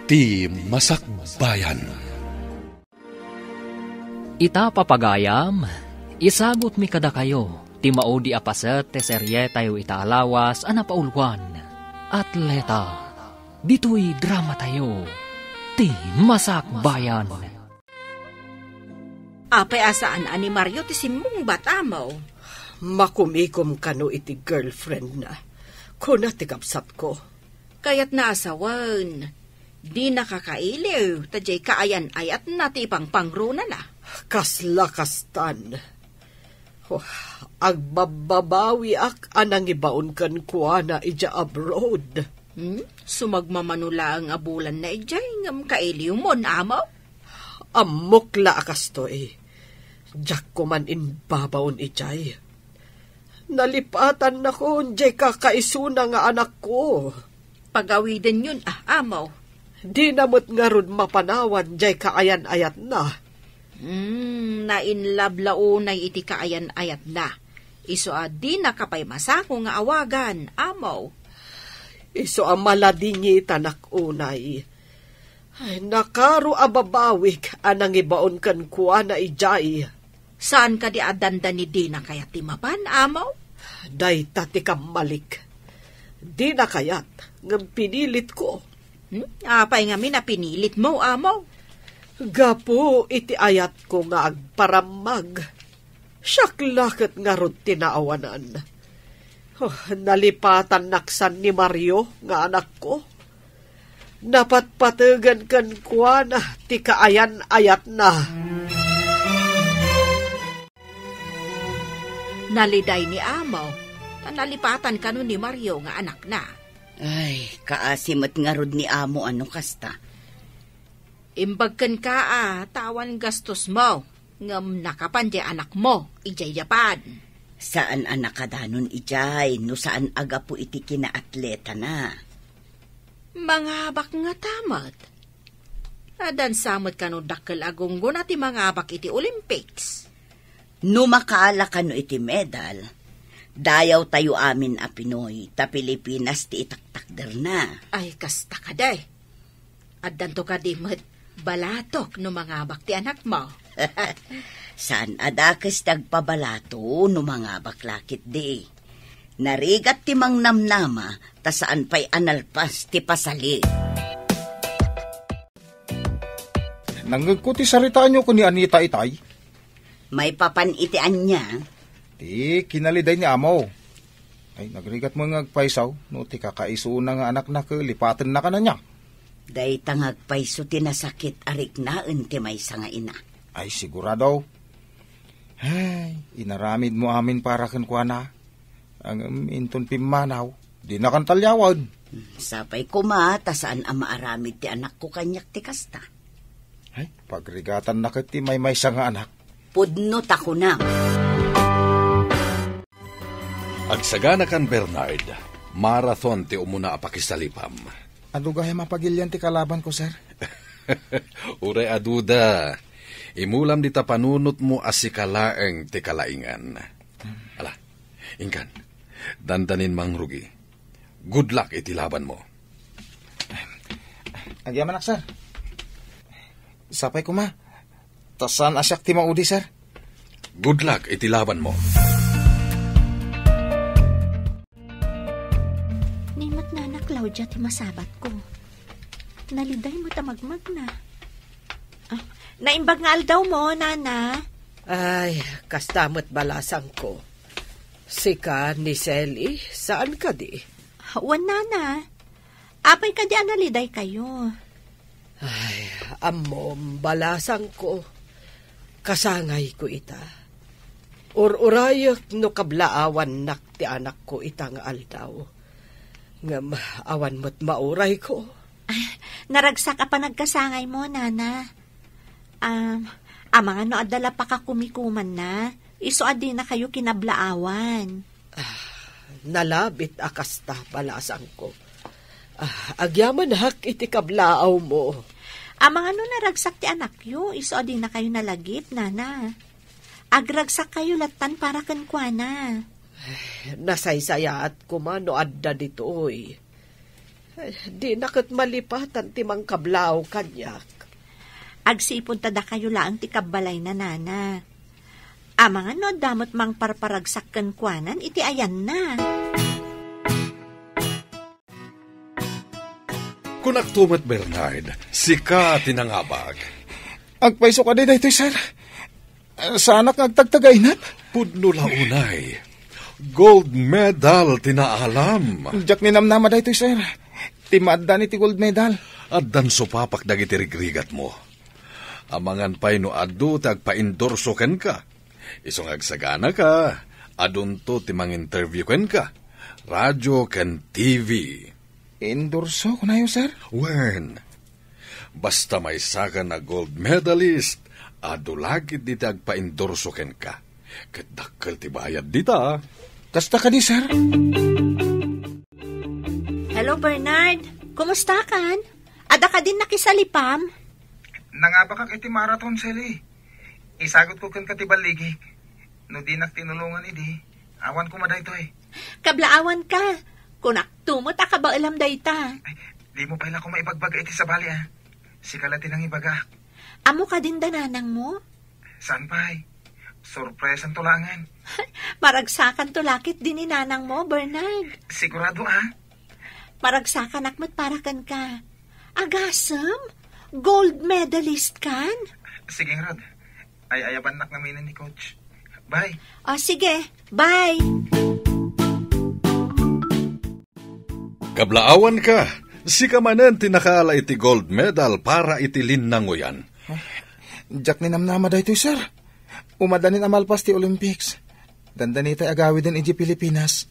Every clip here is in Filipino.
ti Masakbayan. Ita papagayam, isagot mi kada kayo, ti maudi apaset te serye tayo itaalawas anapaulwan. Atleta, dito'y drama tayo, ti Masakbayan. Apay asaan ani Mario ti simong bata mo? Makumikom kano iti girlfriend na. Kuna ti kapsat ko. Kaya't naasawan. Di nakakailiw, tadjay kaayan ayat na ti pangpangro na la. Kaslakastan. Oh, agbababawi ak anang ibaon kan kuha na ija abroad. Sumagmamanula ang abulan na ijay ngam kailiw mo namaw? Amokla akas to eh. Diyak ko man inbabaon ijay. Nalipatan na ko, jay kakaisuna nga anak ko. Pagawiden yun, amaw. Di namot nga ron mapanawan, jay kaayan-ayat na. Nainlablaunay iti kaayan-ayat na. Iso di nakapay masako nga awagan, amaw. Iso maladingi tanak unay. Ay, nakaro ababawik anang ibaon kan kuha na ijay. Saan ka di adanda ni Dina kaya timapan, amaw? Day tati malik. Di na kayat, ngam pinilit ko. Apay nga pinilit mo, amaw? Gapo, iti ayat ko nga agparamag. Syaklakit nga ron tinaawanan. Oh, nalipatan naksan ni Mario nga anak ko. Napatpatagan kan kuha na, ti kaayan ayat na. Naliday ni amaw, nalipatan ka ni Mario nga anak na. Ay, kaasimat nga rod ni amo ano kasta. Imbagkan ka tawan gastos mo, ngam nakapan di anak mo, ijay Japan. Saan anak kadanon ijay, no saan aga po iti kinaatleta na? Mangabak nga tamat. Adan samot ka no dakkel agunggo na ti mangabak iti Olympics. No makaala ka no iti medal, dayaw tayo amin a Pinoy, ta Pilipinas ti itaktakder na. Ay, kasta ka day. At danto ka di balatok no mangabak ti anak mo. Saan adakes tagpabalato no mangabak lakit di. Narigat ti mang namnama, ta saan pa'y analpas ti pasali. Nanggagko ti saritaan nyo ko ni Anita itay. May papanitian niya. Ti, kinaliday ni amo. Ay, nagrigat mo nga agpaisaw, no ti kakaisuna nga anak na lipatan na ka na niya. Day tangagpaiso ti nasakit arik na ti may sanga ina. Ay, sigurado. Ay, inaramid mo amin para kan kuha na. Ang inton pimanaw, di na kan talyawan. Sapay ko ta saan ang maaramid ti anak ko kanyak ti kasta. Ay, pagrigatan na ti may sanga anak. Pudnot ako na. Agsagana kan Bernard, marathon ti umuna apakisalipam. Ano gaya mapagilyan ti kalaban ko, sir? Uray aduda, imulam di ta panunot mo asikalaeng ti kalaingan. Ala, ingkan, dandanin mang rugi. Good luck iti laban mo. Agyaman ak, sir. Sapay ko tasan asyak ti maudi, sir. Good luck iti laban mo. Nimat na Claudia ti masabat ko. Naliday mo tamagmag na. Naimbag nga aldaw mo, nana. Ay, kastamot balasang ko. Sika ni Selly, saan ka di? Wan, nana. Apay ka di analiday kayo. Ay, amom, balasang ko. Kasangay ko ita. Ururayak no kablaawan nak ti anak ko ita nga aldaw. Ngam awan mo't mauray ko. Naragsak pa nagkasangay mo, nana. Mga no adala pa ka kumikuman na. Iso adi na kayo kinablaawan. Nalabit akasta balasang ko. Agyaman hak iti kablaaw mo. Mga no naragsak ti anak yo, iso adi na kayo nalagip, nana. Agragsak kayo latan para kankwana. Nasaysaya at kumano adda ditoy. Di nakat malipatan ti mang kablaw kanyak. Agsipon tada kayo laang ti kabalay na nana. Amang ano damot mang parparagsak kan kuanan, iti ayan na. Kunak tumat Bernard, sika tinangabag. Agpaiso ka din dito, sir. Sana kang agtagtagay na. Pudno launay. Gold medal tinaalam. Jak ni namnama dito, sir. Timaddan iti gold medal. At dan supapak dagiti rigrigat mo. Amangan pa'y no adu tagpa-endorso ken ka. Isong agsagana ka. Adunto timang interview ken ka. Radyo ken TV. Endorso ko na yun, sir? Wen. Basta may saka na gold medalist, adulagit di tagpa-endorso ken ka. Kadakkel ti bayad dita. Kasta ka di, sir? Hello, Bernard. Kumusta kan? Ada ka din nakisalipam? Nangabakak iti marathon, Sally. Isagot ko kan katibaligi. No di tinulungan idi. Awan ko maday to eh. Kablaawan ka. Kunak tumot ka ba alam dayta? Ay, di mo pala ko maibagbag iti sa bali ah. Sikalatin ang ibaga. Amo ka din dananang mo? Saan pa eh? Surprise ang tulangan. Maragsakan to lakit din ni nanang mo, Bernard. Sigurado ah. Maragsakan akmat parakan ka. Agasam? Gold medalist kan? Sige, Rod. Ay ayaban nak namin ni Coach. Bye. O sige, bye. Kablaawan ka. Sika manen tinakala iti gold medal para iti linnango yan. Jak ni namnama dito, sir. Umadanin amalpas ti Olympics. Dandanitay agawi din iti Pilipinas.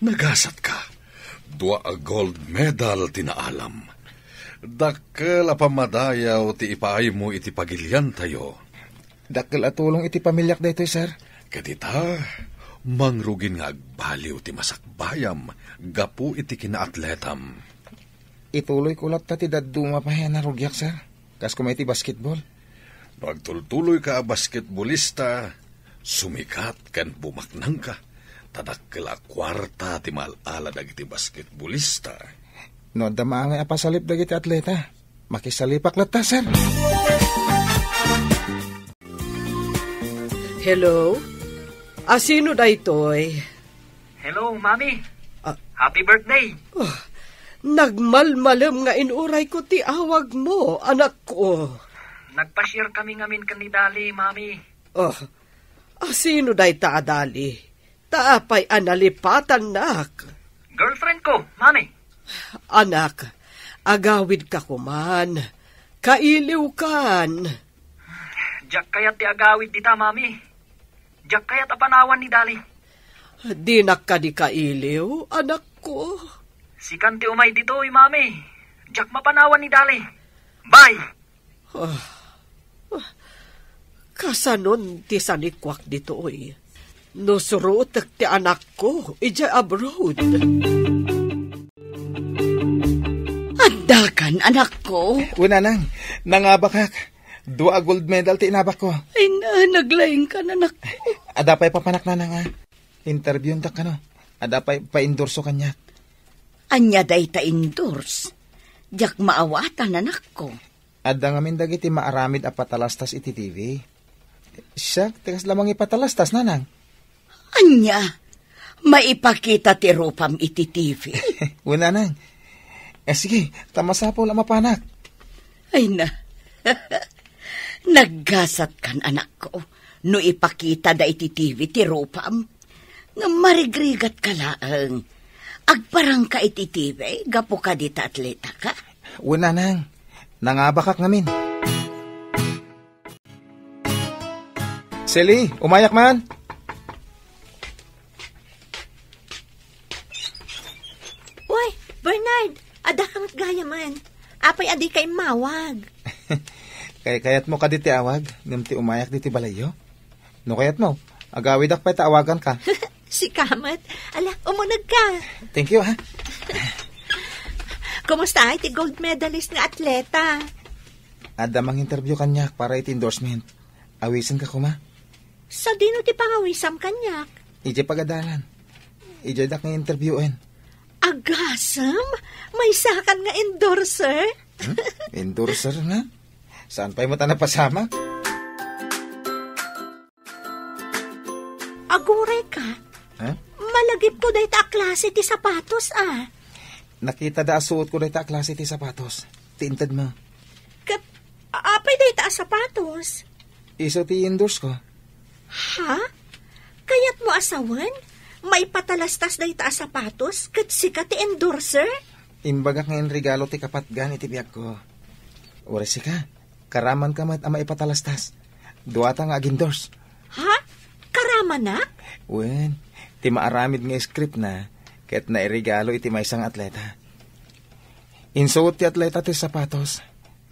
Nagasat ka. Dua a gold medal tinaalam. Dakkel apamadayaw ti ipaay mo iti pagilyan tayo. Dakkel atulong iti pamilyak dito, sir. Kadita, mangrugin nga agbaliw ti masakbayam, gapu iti kinaatletam. Ituloy ko lang ti daduma pa yan na rugyak, sir. Kas kumay ti basketball. Pagtultuloy ka basketballista, sumikat kan bumaknang ka. Tadakkel a kwarta ti maalala dagiti basketballista. No, dama nga apasalip dagiti atleta. Makisalipak lata, sir. Hello? Sino da ito'y? Hello, Mami. Happy birthday. Nagmalmalam nga inuray ko ti awag mo, anak ko. Nagpa-share kami ngamin kanidali, Mami. Sino da ita adali? Taapay analipatan nak. Girlfriend ko, Mami. Anak, agawid ka kuman. Kailiw kan. Diyak kayat ti agawid dita, Mami. Diyak kayat apanawan ni Dali. Di ka di kailiw, anak ko. Si Kanti umay dito, Mami. Diyak mapanawan ni Dali. Bye! Kasanon ti sanikwak dito, oy. Nusurutak ti anak ko, ija abroad. Dakan, anak ko. Una nang, nangabakak. Dua gold medal ti inabak ko. Ay naglaing ka na, anak ko. Adapay papanak na nga. Interview ta ka no. Adapay pa-endorso kanya. Anya day ta endorse. Diyak maawatan, anak ko. Adda ngamin dagiti maaramid a patalastas iti TV. Siya, tikas lamang ipatalastas, nanang. Anya, maipakita ti rupam iti TV. Una nang. Sige, tamasapo lang mapanak. Ay na, naggasat kan anak ko, no ipakita da iti TV ti rupam, nga marigrigat ka laang. Agparang ka iti TV, gapo ka dita atleta ka. Una nang, nangabakak ngamin. Sally, umayak man. Uy, Bernard, ada kamat gaya man. Apay adi kay mawag. Kayat mo ka diti awag, ngamti umayak diti balayo. No kayat mo, agawid ak pa'y taawagan ka. Si Kamat, ala, umunag ka. Thank you, ha. Kumusta ay ti gold medalist nga atleta? Ada mang interview kanyak para iti endorsement. Awisan ka kuma. Sa dino ti pangawisam kanyak? Ije pagadalan. Ije dak nga interviewin. Agasam? May sakan nga endorser? Endorser nga? Saan pa'y mo ta napasama? Aguray ka? Ha? Malagip ko dahi ta klase ti sapatos Nakita da suot ko dahita klase ti sapatos. Tintad mo. Kat, apay dahi ta sapatos? Iso ti endorse ko. Ha? Kayat mo asawan? May patalastas dahi ta sapatos? Kat sika ti endorser? Imbagak ngayon regalo ti kapatgan iti biyak ko. Oras ka. Karaman ka mat ama ipatalastas. Duwata nga agindors. Ha? Karama na? Wen, ti maaramid nga script na, ket nairigalo iti may isang atleta. Insuot ti atleta ti sapatos,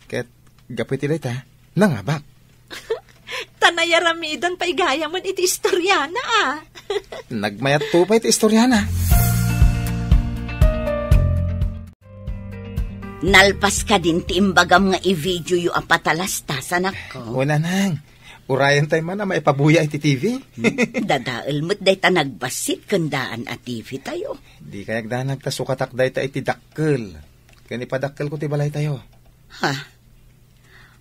ket gapit ti leta, nangabak. Tanayaramidan pa igaya man iti istoryana Nagmayat tupay ti istoryana. Nalpas ka din ti imbagam nga i-video yu apatalastas, anak ko. Una nang, urayan tayo man na maipabuya iti TV. Dadaal mo't day ta nagbasit kandaan at TV tayo. Di kayag danag ta sukatak day ta iti dakkel. Kani padakkel ko ti balay tayo. Ha?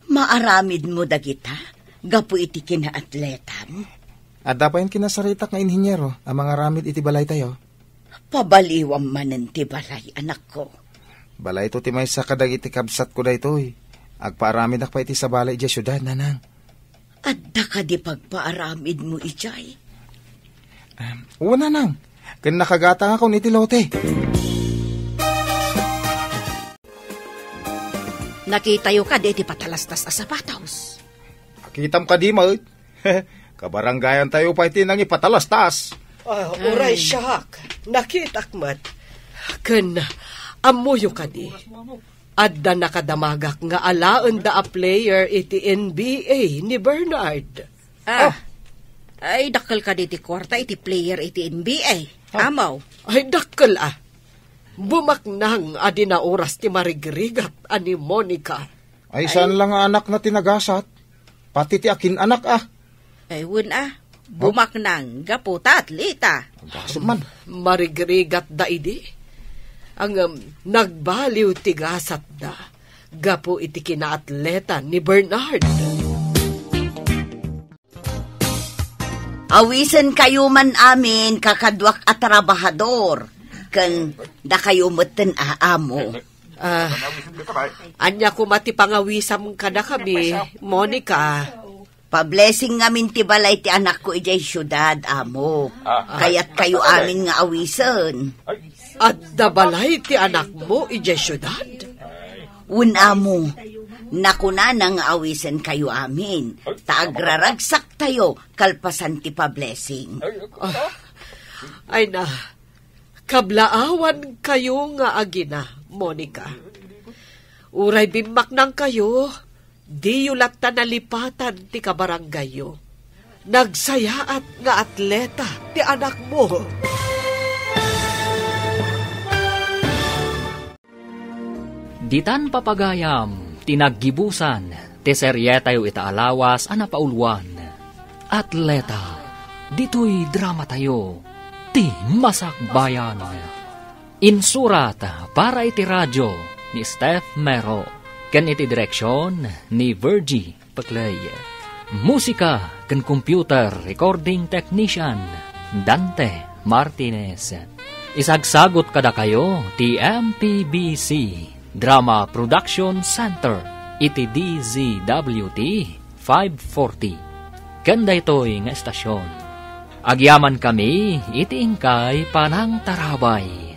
Maaramid mo dagita? Gapu iti kinaatletam? Adda pa yung kinasaritak nga inhinyero, ang mga ramid iti balay tayo. Pabaliwam manen ti balay, anak ko. Balay to ti may sa kadag iti kabsat ko day toy. Agpaaramid ak pa iti sa balay iti syudad, nanang. Adda ka di pagpaaramid mo ijay? Una nang, kan nakagata nga kon iti lote. Nakitayo ka di patalastas a sapatos. Akitam ka di mo. Kabaranggayan tayo pa iti nang ipatalastas. Uray siyak. Nakitak mat. Ken, amuyo ka di. Adda nakadamagak nga alaan da a player iti NBA ni Bernard. Ay, dakkel ka di ti kwarta iti player iti NBA. Amaw. Ay, dakkel Bumaknang adi na oras ti marigrigat ani Monica. Ay, saan lang nga anak na tinagasat? Pati ti akin anak Ay, bumaknang gaputa atleta. Gasot man. Marigrigat da idi. Ang nagbaliw tigasat da. Gapo iti kinaatleta ni Bernard. Awisen kayo man amin kakadwak at trabahador. Kan da kayo meten aamo. Anya ko mati pangawisam kada kami, Monica. Pa-blessing ngamin ti balay ti anak ko ijay syudad, amo. Kaya't kayo amin nga awisen. At dabalay ti anak mo, ijay syudad? Amo, nakuna na nga awisen kayo amin. Taagraragsak tayo, kalpasan ti pa-blessing. Ay na, kablaawan kayo nga agina, Monica. Uray bimak nang kayo, di yulat ta nalipatan ti kabaranggayo. Nagsayaat nga atleta ti anak mo. Ditan papagayam, tinaggibusan, ti serye tayo itaalawas, anapaulwan. Atleta, dito'y drama tayo, ti masakbayan. Insurat para iti radyo ni Steph Mero, ken iti direksyon ni Virgie Paclay. Musika ken computer recording technician Dante Martinez. Isagsagot kada kayo ti MPBC Drama Production Center iti DZWT 540. Ganda ito'y nga estasyon. Agyaman kami iti ingkay panang tarabay.